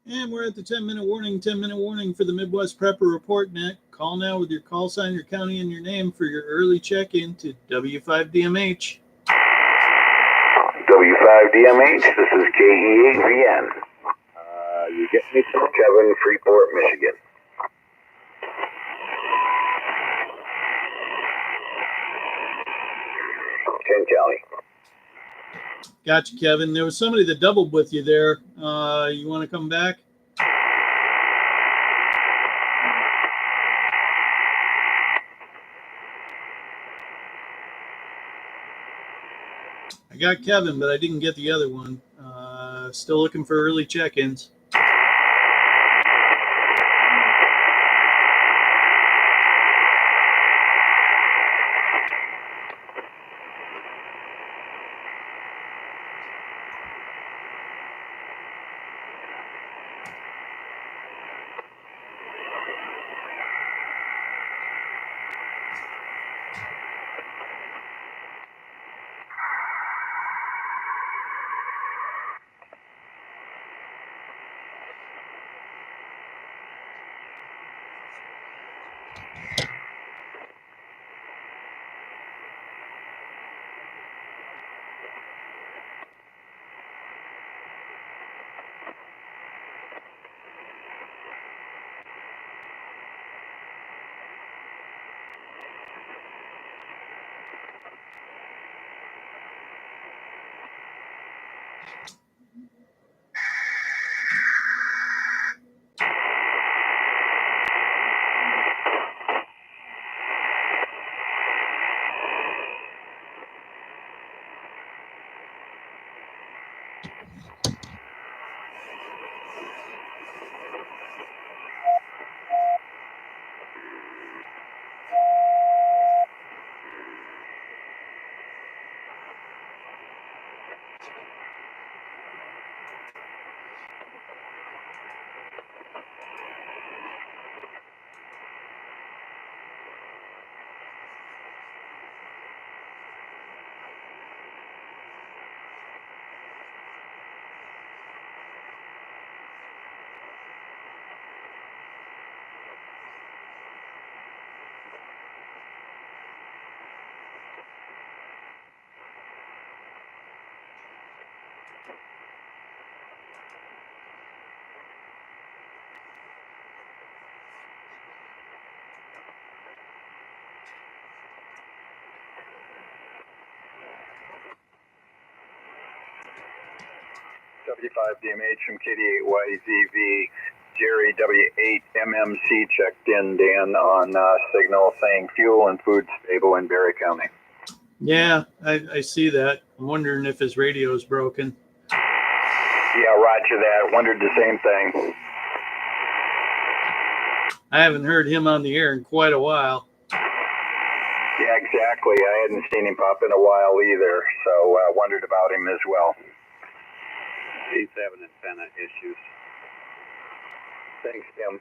And we're at the 10-minute warning. 10-minute warning for the Midwest Prepper Report Net. Call now with your call sign, your county, and your name for your early check-in to W5DMH. W5DMH, this is KE8VN. You get me to Kevin, Freeport, Michigan. Ken County. Gotcha, Kevin. There was somebody that doubled with you there. You want to come back? I got Kevin, but I didn't get the other one. Still looking for early check-ins. W5DMH from KD8YZV. Jerry W8MMC checked in, Dan, on signal saying fuel and food stable in Berry County. Yeah, I see that. I'm wondering if his radio is broken. Yeah, roger that. Wondered the same thing. I haven't heard him on the air in quite a while. Yeah, exactly. I hadn't seen him pop in a while either, so wondered about him as well. He's having antenna issues. Thanks, Tim.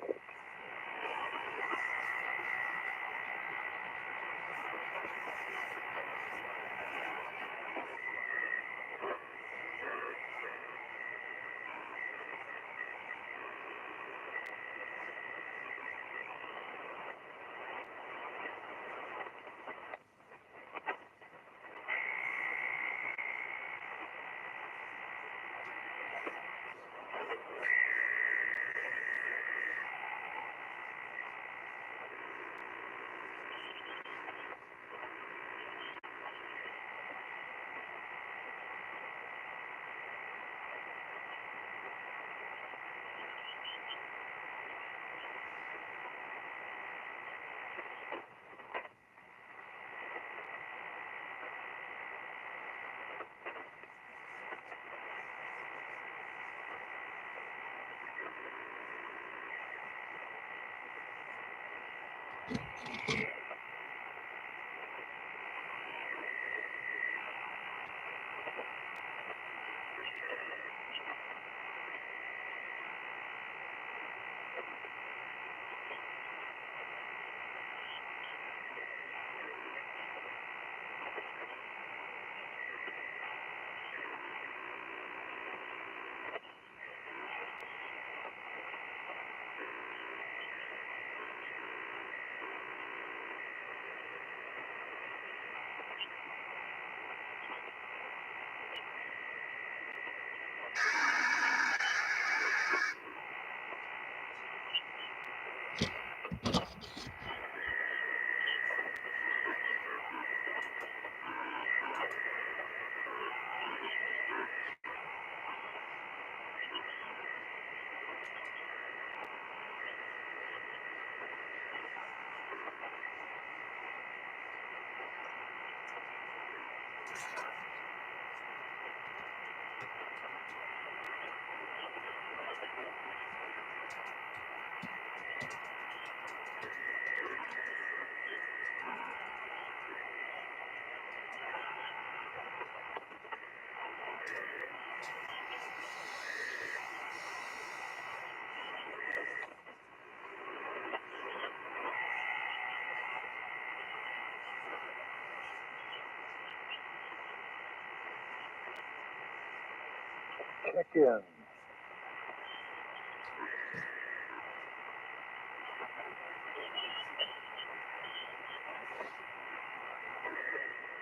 Check in.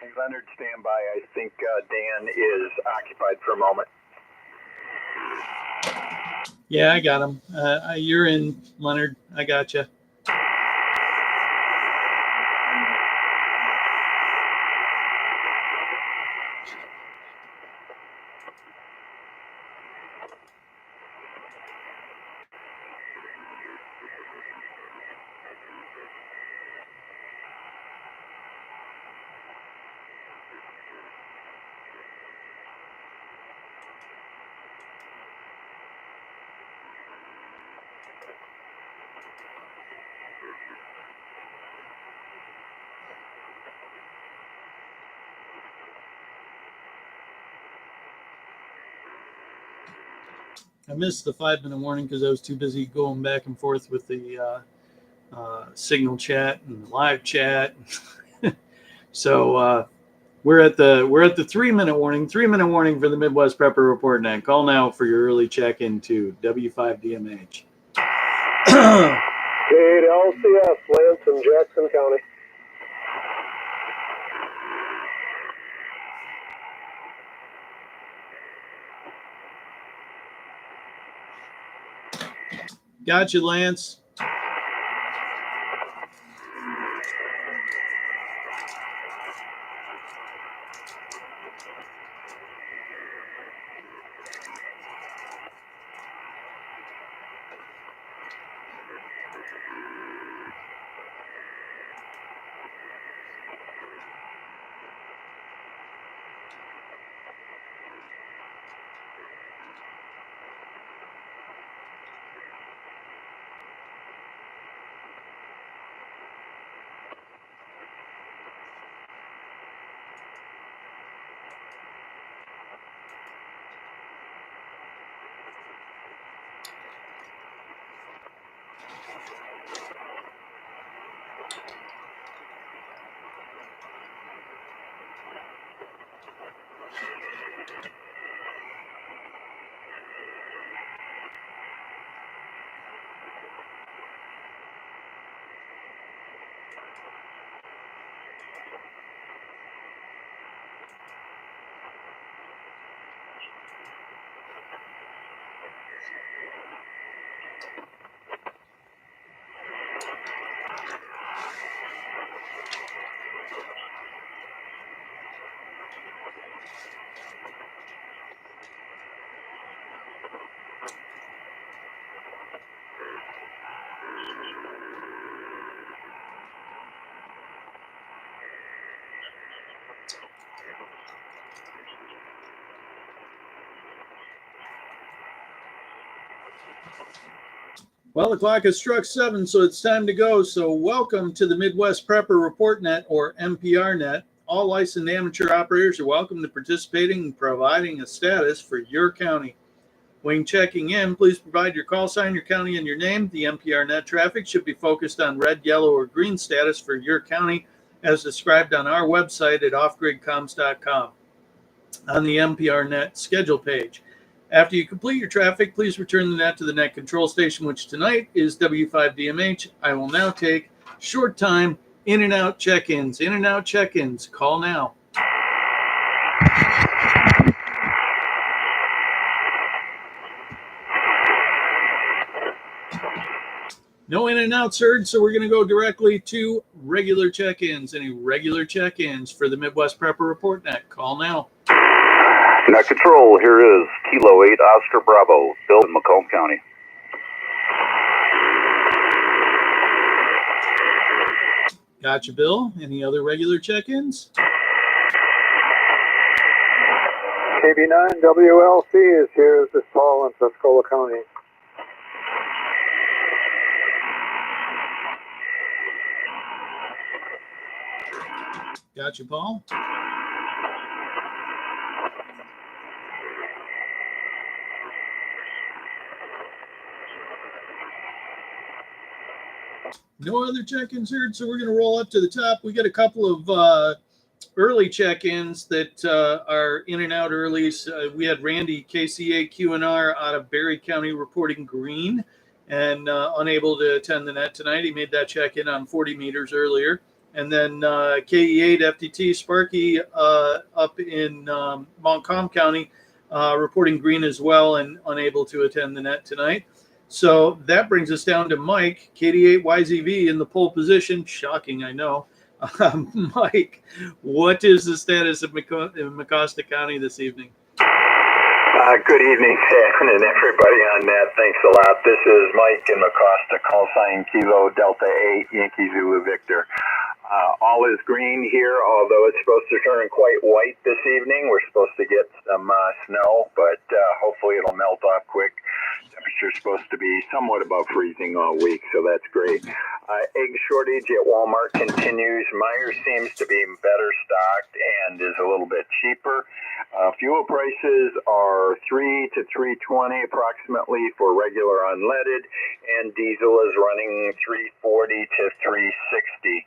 Hey, Leonard, stand by. I think Dan is occupied for a moment. Yeah, I got him. You're in, Leonard. I got you. I missed the 5-minute warning because I was too busy going back and forth with the signal chat and live chat. So we're at the 3-minute warning. 3-minute warning for the Midwest Prepper Report Net. Call now for your early check into W5DMH. LCS, Lance in Jackson County. Got you, Lance. Well, the clock has struck 7, so it's time to go. So welcome to the Midwest Prepper Report Net, or MPRNet. All licensed amateur operators are welcome to participating and providing a status for your county. When checking in, please provide your call sign, your county, and your name. The MPRNet traffic should be focused on red, yellow, or green status for your county, as described on our website at offgridcoms.com on the MPRNet schedule page. After you complete your traffic, please return the net to the net control station, which tonight is W5DMH. I will now take short time in and out check-ins. In and out check-ins. Call now. No in and outs heard, so we're going to go directly to regular check-ins. Any regular check-ins for the Midwest Prepper Report Net? Call now. Net control, here is Kilo 8 Oscar Bravo, Bill in Macomb County. Gotcha, Bill. Any other regular check-ins? KB9 WLC is here. This is Paul in Tuscola County. Gotcha, Paul. No other check-ins heard, so we're going to roll up to the top. We got a couple of early check-ins that are in and out early. So we had Randy, KCA QNR, out of Berry County, reporting green and unable to attend the net tonight. He made that check-in on 40 meters earlier. And then KE8 FTT Sparky up in Montcalm County, reporting green as well and unable to attend the net tonight. So that brings us down to Mike, KD8YZV in the pole position. Shocking, I know. Mike, what is the status of Mecosta County this evening? Good evening, Sam, and everybody on that. Thanks a lot. This is Mike in Mecosta, call sign Kilo Delta 8, Yankee Zulu Victor. All is green here, although it's supposed to turn quite white this evening. We're supposed to get some snow, but hopefully it'll melt off quick. Temperature's supposed to be somewhat above freezing all week, so that's great. Egg shortage at Walmart continues. Meijer seems to be better stocked and is a little bit cheaper. Fuel prices are $3 to $3.20 approximately for regular unleaded, and diesel is running $3.40 to $3.60.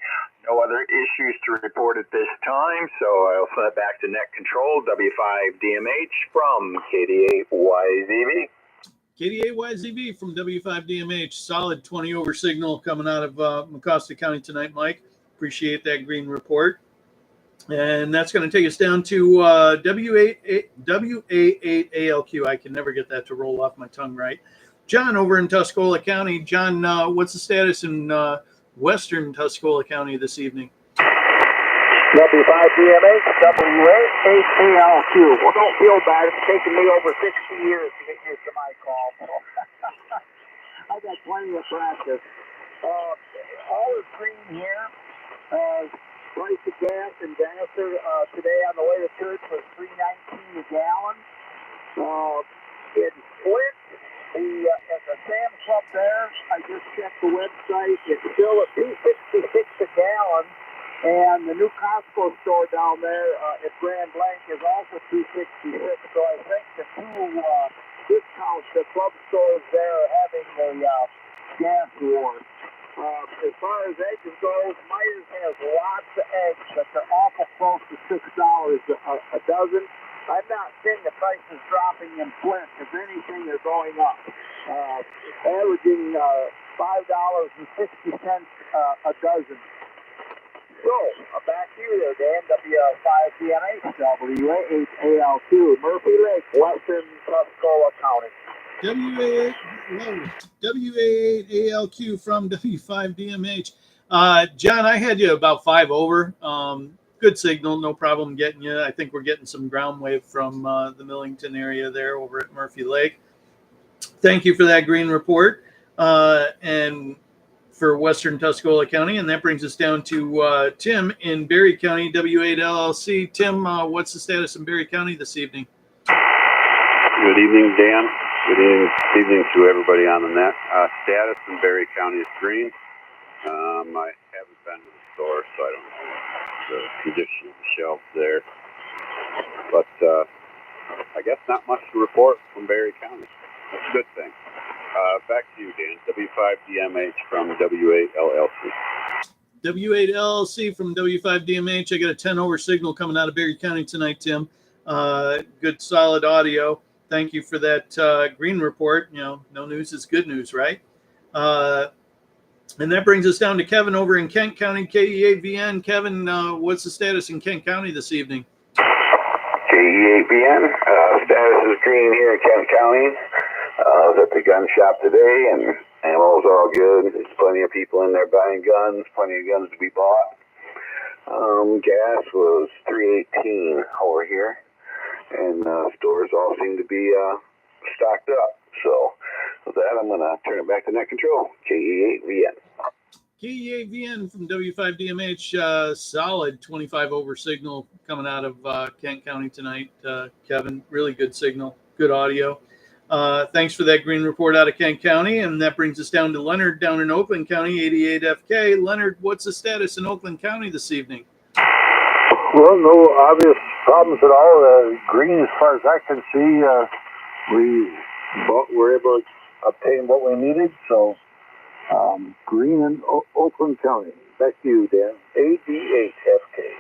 No other issues to report at this time, so I'll send it back to Net Control, W5DMH from KD8YZV. KD8YZV from W5DMH. Solid 20 over signal coming out of Mecosta County tonight, Mike. Appreciate that green report. And that's going to take us down to WA8ALQ. I can never get that to roll off my tongue right. John over in Tuscola County. John, what's the status in western Tuscola County this evening? W5DMH, WA8ALQ. Well, don't feel bad. It's taken me over 60 years to get used to my call. I got plenty of practice. is green here. Price of gas in Vassar today on the way to church was $3.19 a gallon. In Flint, at the Sam's Club there, I just checked the website. It's still at $2.66 a gallon. And the new Costco store down there at Grand Blanc is also $2.66. So I think the two discounts, the club stores there are having a gas war. As far as eggs goes, Myers has lots of eggs, but they're awful close to $6 a dozen. I'm not seeing the prices dropping in Flint. If anything, they're going up, averaging $5.60 a dozen. So, back to you there, Dan. W5DMH, W8AL2, Murphy Lake, Western Tuscola County. WA8ALQ from W5DMH. John, I had you about 5 over. Good signal, no problem getting you. I think we're getting some ground wave from the Millington area there over at Murphy Lake. Thank you for that green report. And for Western Tuscola County, and that brings us down to Tim in Berry County, W8LLC. Tim, what's the status in Berry County this evening? Good evening, Dan. Good evening to everybody on the net. Status in Berry County is green. I haven't been to the store, so I don't know the condition of the shelves there. But I guess not much to report from Berry County. That's a good thing. Back to you, Dan. W5DMH from W8LLC. W8LLC from W5DMH. I got a 10 over signal coming out of Berry County tonight, Tim. Good, solid audio. Thank you for that green report. You know, no news is good news, right? And that brings us down to Kevin over in Kent County, KE8VN. Kevin, what's the status in Kent County this evening? KE8BN, status is green here in Kent County. I was at the gun shop today, and ammo's all good. There's plenty of people in there buying guns, plenty of guns to be bought. Gas was $3.18 over here, and stores all seem to be stocked up. So with that, I'm going to turn it back to net control. KE8VN. KE8VN from W5DMH, solid 25 over signal coming out of Kent County tonight, Kevin. Really good signal, good audio. Thanks for that green report out of Kent County. And that brings us down to Leonard down in Oakland County, 88FK. Leonard, what's the status in Oakland County this evening? Well, no obvious problems at all. Green, as far as I can see, we were able to obtain what we needed. So, green in Oakland County. Back to you, Dan. 88FK.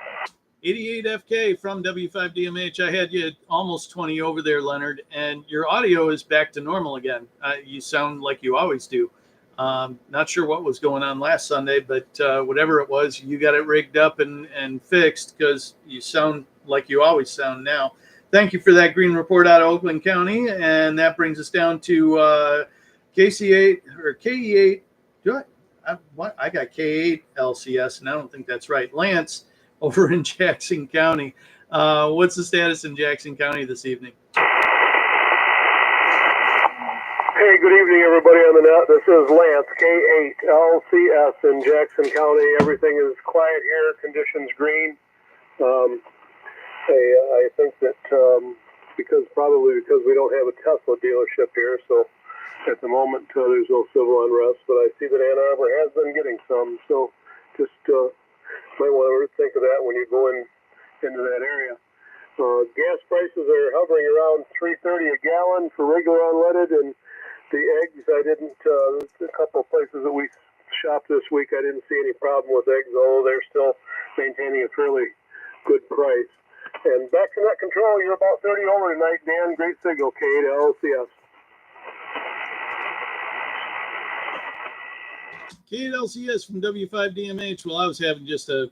88FK from W5DMH. I had you at almost 20 over there, Leonard, and your audio is back to normal again. You sound like you always do. Not sure what was going on last Sunday, but whatever it was, you got it rigged up and fixed because you sound like you always sound now. Thank you for that green report out of Oakland County, and that brings us down to KC8 or KE8. I got K8 LCS, and I don't think that's right. Lance over in Jackson County. What's the status in Jackson County this evening? Hey, good evening, everybody on the net. This is Lance, K8 LCS in Jackson County. Everything is quiet here. Conditions green. I think that because we don't have a Tesla dealership here, so at the moment there's no civil unrest. But I see that Ann Arbor has been getting some, so just might want to think of that when you go into that area. Gas prices are hovering around $3.30 a gallon for regular unleaded, and the eggs, a couple of places that we shopped this week, I didn't see any problem with eggs, although they're still maintaining a fairly good price. And back to net control, you're about 30 over tonight, Dan. Great signal, K8 LCS. K8 LCS from W5DMH. Well, I was having just a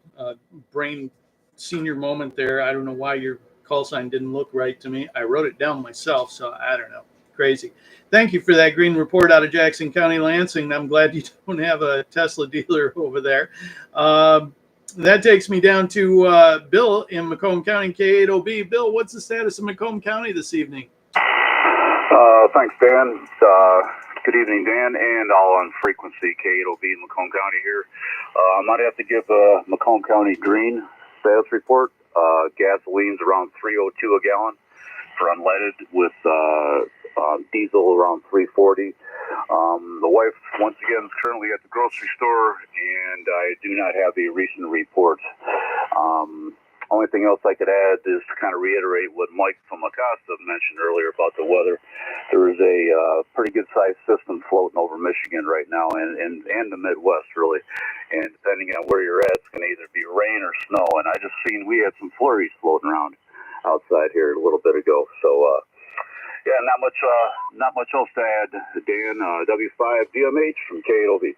brain senior moment there. I don't know why your call sign didn't look right to me. I wrote it down myself, so I don't know. Crazy. Thank you for that green report out of Jackson County, Lansing. I'm glad you don't have a Tesla dealer over there. That takes me down to Bill in Macomb County, K8OB. Bill, what's the status of Macomb County this evening? Thanks, Dan. Good evening, Dan, and all on frequency KOB Macomb County here. I might have to give Macomb County green status report. Gasoline's around 302 a gallon for unleaded, with diesel around 340. The wife, once again, is currently at the grocery store, and I do not have a recent report. Only thing else I could add is to kind of reiterate what Mike from Acosta mentioned earlier about the weather. There is a pretty good-sized system floating over Michigan right now, and the Midwest, really. And depending on where you're at, it's going to either be rain or snow. And I just seen we had some flurries floating around outside here a little bit ago. So, yeah, not much else to add. Dan, W5 DMH from KOB.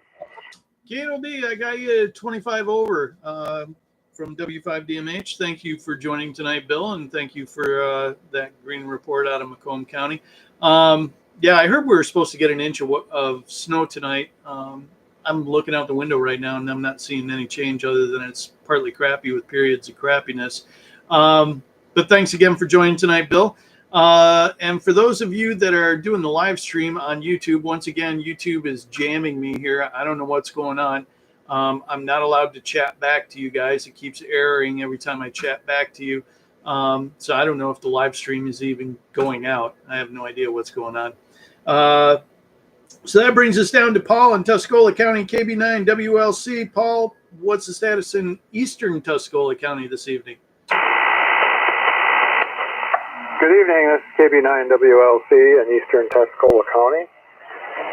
KOB, I got you 25 over. From W5 DMH. Thank you for joining tonight, Bill, and thank you for that green report out of Macomb County. Yeah, I heard we were supposed to get an inch of snow tonight. I'm looking out the window right now, and I'm not seeing any change other than it's partly crappy with periods of crappiness. But thanks again for joining tonight, Bill. And for those of you that are doing the live stream on YouTube, once again, YouTube is jamming me here. I don't know what's going on. I'm not allowed to chat back to you guys. It keeps erroring every time I chat back to you. So I don't know if the live stream is even going out. I have no idea what's going on. So that brings us down to Paul in Tuscola County, KB9 WLC. Paul, what's the status in eastern Tuscola County this evening? Good evening. This is KB9 WLC in eastern Tuscola County.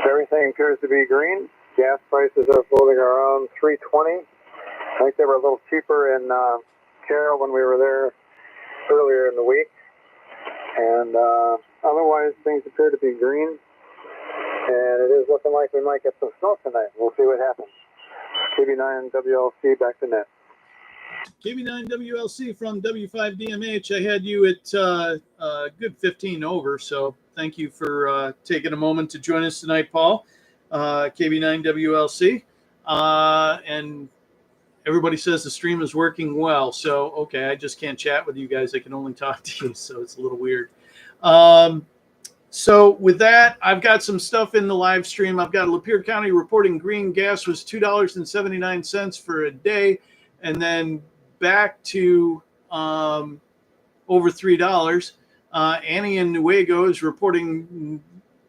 Everything appears to be green. Gas prices are floating around 320. I think they were a little cheaper in Carroll when we were there earlier in the week. And otherwise, things appear to be green. And it is looking like we might get some snow tonight. We'll see what happens. KB9 WLC, back to net. KB9 WLC from W5 DMH. I had you at a good 15 over, so thank you for taking a moment to join us tonight, Paul. KB9 WLC, and everybody says the stream is working well. So, okay, I just can't chat with you guys. I can only talk to you, so it's a little weird. So with that, I've got some stuff in the live stream. I've got Lapeer County reporting green. Gas was $2.79 for a day, and then back to over $3. Annie in Newaygo is reporting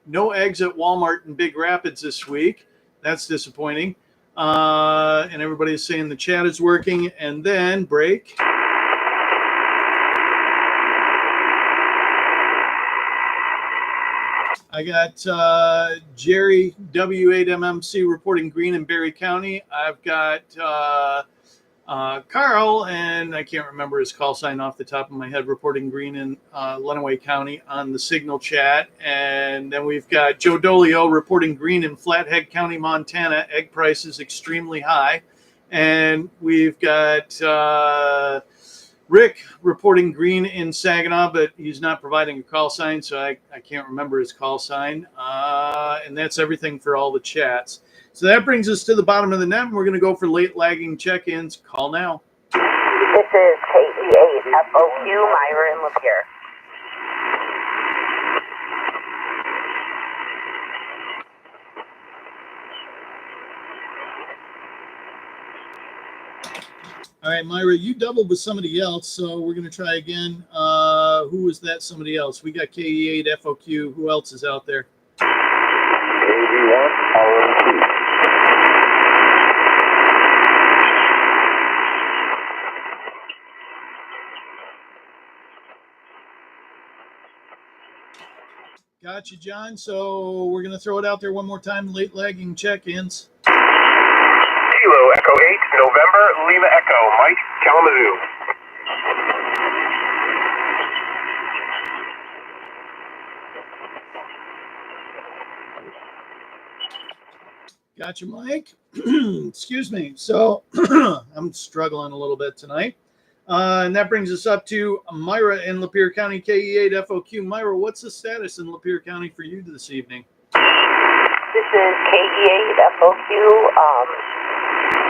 no eggs at Walmart in Big Rapids this week. That's disappointing. And everybody's saying the chat is working. And then break. I got Jerry W8MMC reporting green in Berry County. I've got Carl, and I can't remember his call sign off the top of my head, reporting green in Lenawee County on the Signal chat. And then we've got Joe Dolio reporting green in Flathead County, Montana. Egg prices extremely high. And we've got Rick reporting green in Saginaw, but he's not providing a call sign, so I can't remember his call sign. And that's everything for all the chats. So that brings us to the bottom of the net, and we're going to go for late lagging check-ins. Call now. This is KE8 FOQ, Myra and Lapeer. All right, Myra, you doubled with somebody else, so we're going to try again. Who was that somebody else? We got KE8 FOQ. Who else is out there? KV1 ROT. Gotcha, John. So we're going to throw it out there one more time. Late lagging check-ins. Kilo Echo 8, November, Lima Echo, Mike, Kalamazoo. Gotcha, Mike. Excuse me. So I'm struggling a little bit tonight. And that brings us up to Myra in Lapeer County, KE8 FOQ. Myra, what's the status in Lapeer County for you this evening? This is KE8 FOQ.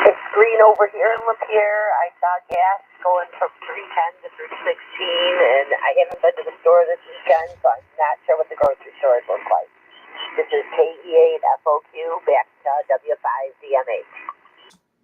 It's green over here in Lapeer. I saw gas going from 310 to 316, and I haven't been to the store this weekend, so I'm not sure what the grocery stores look like. This is KE8FOQ back to W5DMH.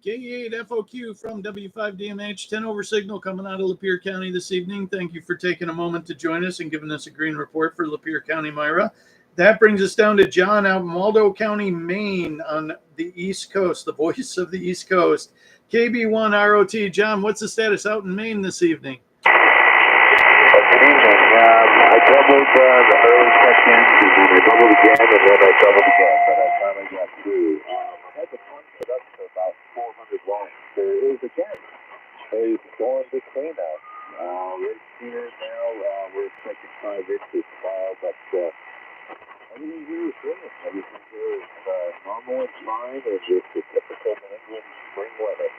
K8FOQ from W5DMH, 10 over signal coming out of Lapeer County this evening. Thank you for taking a moment to join us and giving us a green report for Lapeer County, Myra. That brings us down to John out in Waldo County, Maine on the East Coast, the voice of the East Coast. KB1ROT. John, what's the status out in Maine this evening? Good evening. I doubled the early check-in, and then I doubled again, and then I doubled again, but I finally got through. I had to punch it up to about 400 watts. There is, again, a storm between us. Right here now, we're expecting 5 inches tomorrow, but everything here is good. Everything here is normal and fine. It's just the typical New England spring weather.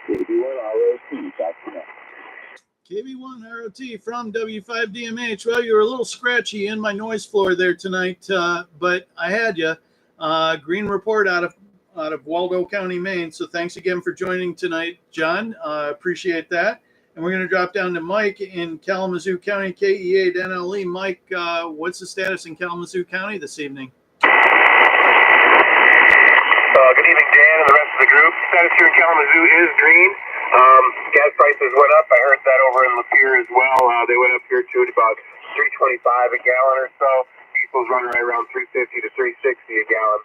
KB1ROT.net. KB1ROT from W5DMH. Well, you were a little scratchy in my noise floor there tonight, but I had you. Green report out of Waldo County, Maine. So thanks again for joining tonight, John. Appreciate that. And we're going to drop down to Mike in Kalamazoo County, KE8NLE. Mike, what's the status in Kalamazoo County this evening? Good evening, Dan and the rest of the group. Status here in Kalamazoo is green. Gas prices went up. I heard that over in Lapeer as well. They went up here to about $3.25 a gallon or so. Diesel's running right around $3.50 to $3.60 a gallon.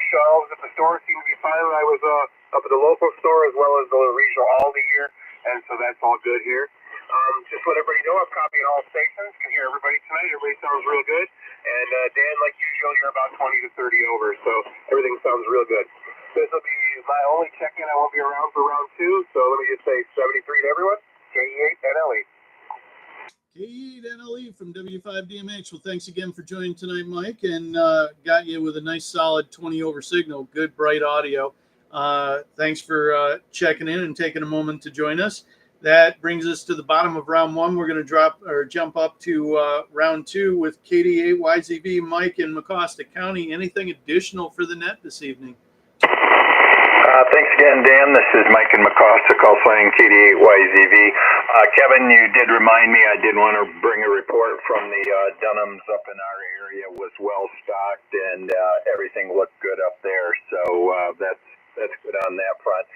Shelves at the store seem to be fine. I was up at the local store as well as the regional Aldi here, and so that's all good here. Just let everybody know I'm copying all stations. Can hear everybody tonight. Everybody sounds real good. And Dan, like usual, you're about 20 to 30 over, so everything sounds real good. This will be my only check-in. I won't be around for round 2, so let me just say 73 to everyone. KE8NLE. KE8NLE from W5DMH. Well, thanks again for joining tonight, Mike, and got you with a nice solid 20 over signal. Good, bright audio. Thanks for checking in and taking a moment to join us. That brings us to the bottom of round 1. We're going to jump up to round 2 with KD8YZV, Mike in Mecosta County. Anything additional for the net this evening? Thanks again, Dan. This is Mike in Mecosta, call sign KD8YZV. Kevin, you did remind me I did want to bring a report from the Dunhams up in our area. Was well stocked and everything looked good up there. So that's good on that front.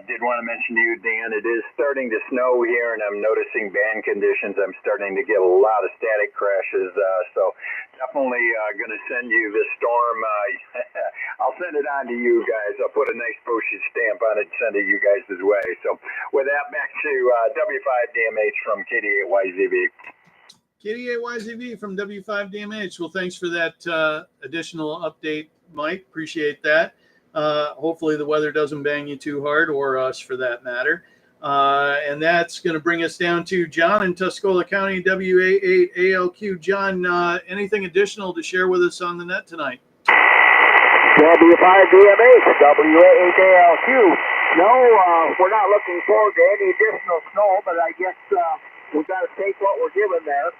Did want to mention to you, Dan, it is starting to snow here, and I'm noticing band conditions. I'm starting to get a lot of static crashes, so definitely going to send you this storm. I'll send it on to you guys. I'll put a nice postage stamp on it and send it you guys' way. So with that, back to W5DMH from KD8YZV. KD8YZV from W5DMH. Well, thanks for that additional update, Mike. Appreciate that. Hopefully the weather doesn't bang you too hard, or us for that matter. And that's going to bring us down to John in Tuscola County, WA8ALQ. John, anything additional to share with us on the net tonight? W5DMH, WA8ALQ. No, we're not looking forward to any additional snow, but I guess we've got to take what we're given there.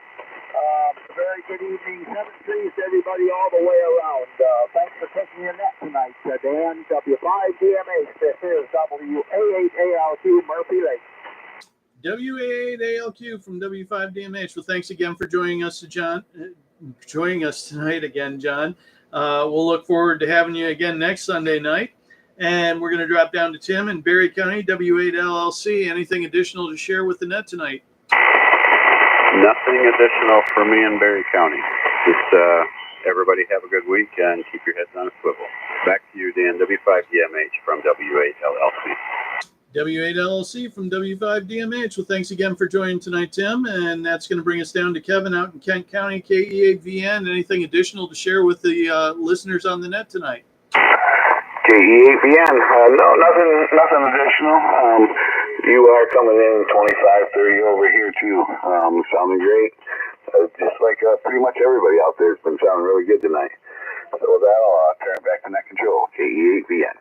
Very good evening. 7 trees to everybody all the way around. Thanks for taking your net tonight, Dan. W5DMH. This is WA8ALQ Murphy Lake. WA8ALQ from W5DMH. Well, thanks again for joining us, John. Joining us tonight again, John. We'll look forward to having you again next Sunday night. And we're going to drop down to Tim in Berry County, W8LLC. Anything additional to share with the net tonight? Nothing additional for me in Berry County. Just everybody have a good week and keep your heads on a swivel. Back to you, Dan, W5DMH from W8LLC. W8LLC from W5DMH. Well, thanks again for joining tonight, Tim. And that's going to bring us down to Kevin out in Kent County, KE8VN. Anything additional to share with the listeners on the net tonight? KE8VN. No, nothing additional. You are coming in 25, 30 over here too. Sounding great. Just like pretty much everybody out there has been sounding really good tonight. So with that, I'll turn it back to net control. KE8VN.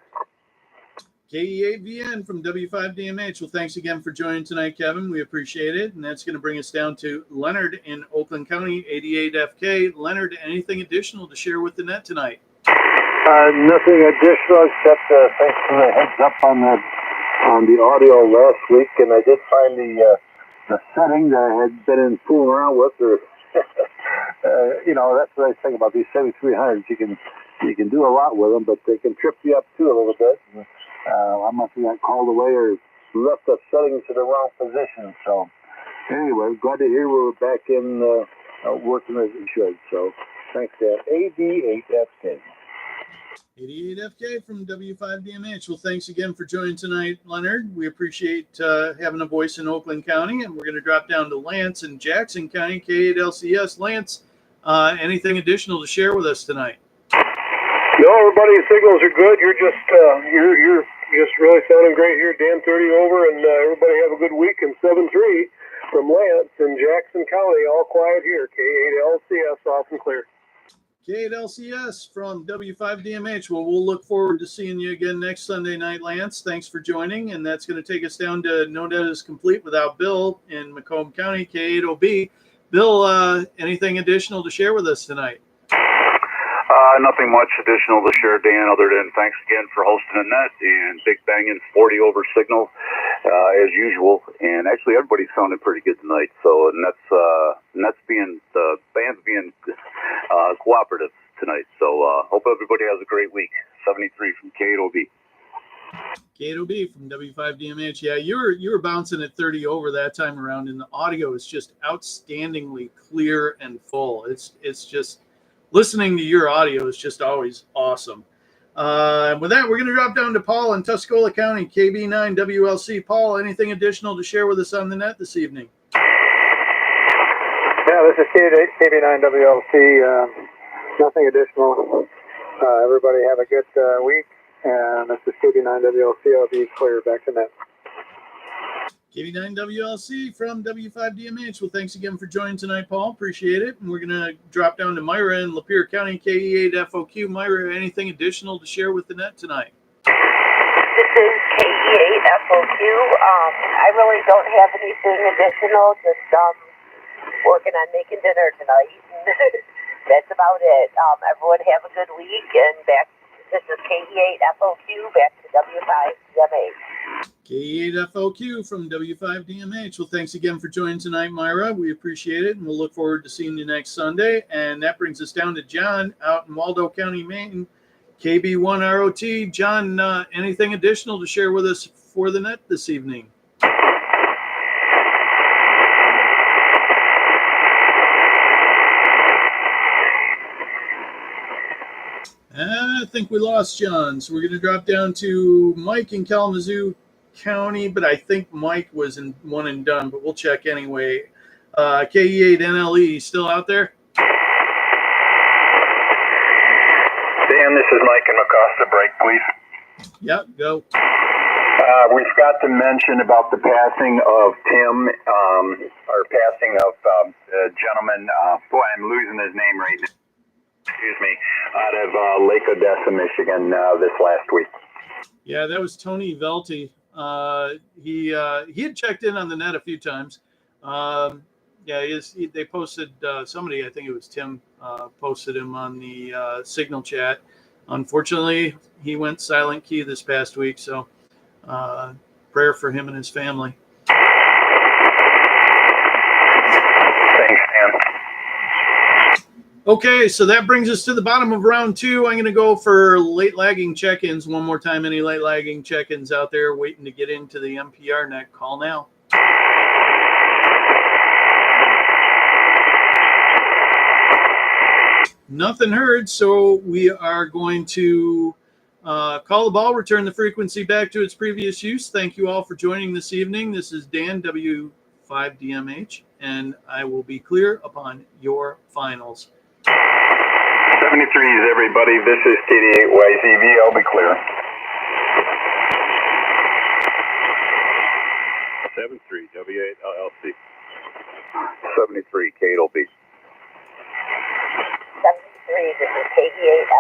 KE8VN from W5DMH. Well, thanks again for joining tonight, Kevin. We appreciate it. And that's going to bring us down to Leonard in Oakland County, 88FK. Leonard, anything additional to share with the net tonight? Nothing additional except thanks for the heads up on the audio last week, and I did find the setting that I had been fooling around with, or you know, that's what I think about these 7300s. You can do a lot with them, but they can trip you up too a little bit. I must have got called away or left the settings to the wrong position. So anyway, glad to hear we're back in working as it should. So thanks, Dan. AD8FK. 88FK from W5DMH. Well, thanks again for joining tonight, Leonard. We appreciate having a voice in Oakland County, and we're going to drop down to Lance in Jackson County, K8LCS. Lance, anything additional to share with us tonight? No, everybody's signals are good. You're just really sounding great here. Dan 30 over, and everybody have a good week. And 7-3 from Lance in Jackson County. All quiet here. K8LCS off and clear. K8LCS from W5DMH. Well, we'll look forward to seeing you again next Sunday night, Lance. Thanks for joining, and that's going to take us down to No Debt is Complete without Bill in Macomb County, K8OB. Bill, anything additional to share with us tonight? Nothing much additional to share, Dan, other than thanks again for hosting the net and big banging 40 over signal as usual. And actually, everybody sounded pretty good tonight. So, and that's being the band's being cooperative tonight. So, hope everybody has a great week. 73 from K8OB. K8OB from W5DMH. Yeah, you were bouncing at 30 over that time around, and the audio is just outstandingly clear and full. It's just listening to your audio is just always awesome. With that, we're going to drop down to Paul in Tuscola County, KB9WLC. Paul, anything additional to share with us on the net this evening? Yeah, this is KB9WLC. Nothing additional. Everybody have a good week. And this is KB9WLC. I'll be clear back to net. KB9WLC from W5DMH. Well, thanks again for joining tonight, Paul. Appreciate it. And we're going to drop down to Myra in Lapeer County, KE8FOQ. Myra, anything additional to share with the net tonight? This is KE8FOQ. I really don't have anything additional, just working on making dinner tonight. That's about it. Everyone have a good week, and back. This is KE8FOQ, back to W5DMH. KE8FOQ from W5DMH. Well, thanks again for joining tonight, Myra. We appreciate it, and we'll look forward to seeing you next Sunday. And that brings us down to John out in Waldo County, Maine, KB1ROT. John, anything additional to share with us for the net this evening? I think we lost John, so we're going to drop down to Mike in Kalamazoo County, but I think Mike was in one and done, but we'll check anyway. KE8NLE, still out there? Dan, this is Mike in Macosta. Break, please. Yep, go. We forgot to mention about the passing of Tim, or passing of a gentleman, boy, I'm losing his name right now. Excuse me, out of Lake Odessa, Michigan, this last week. Yeah, that was Tony Velty. He had checked in on the net a few times. They posted somebody, I think it was Tim, posted him on the Signal chat. Unfortunately, he went silent key this past week, so prayer for him and his family. Thanks, Dan. Okay, so that brings us to the bottom of round two. I'm going to go for late lagging check-ins one more time. Any late lagging check-ins out there waiting to get into the MPRNet, call now. Nothing heard, so we are going to call the ball, return the frequency back to its previous use. Thank you all for joining this evening. This is Dan, W5DMH, and I will be clear upon your finals. 73s, everybody. This is TD8YZV. I'll be clear. 73 W8LLC. 73 K8OB.